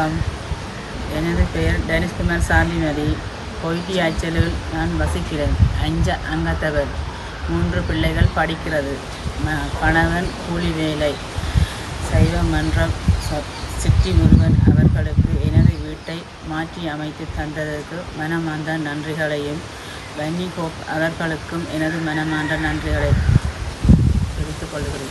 வணக்கம். எனது பெயர் டெனிஸ்குமார் சாந்திமதி. கொய்டியாச்சலில் நான் வசிக்கிறேன். 5 அங்கத்தவர், 3 பிள்ளைகள் படிக்கிறது. கணவன் கூலி வேலை. சைவ மன்றம் சிட்டி முருகன் அவர்களுக்கு எனது வீட்டை மாற்றி அமைத்து தந்ததற்கு மனமார்ந்த நன்றிகளையும், வன்னி கோப் அவர்களுக்கும் எனது மனமார்ந்த நன்றிகளை தெரிவித்துக் கொள்கிறேன்.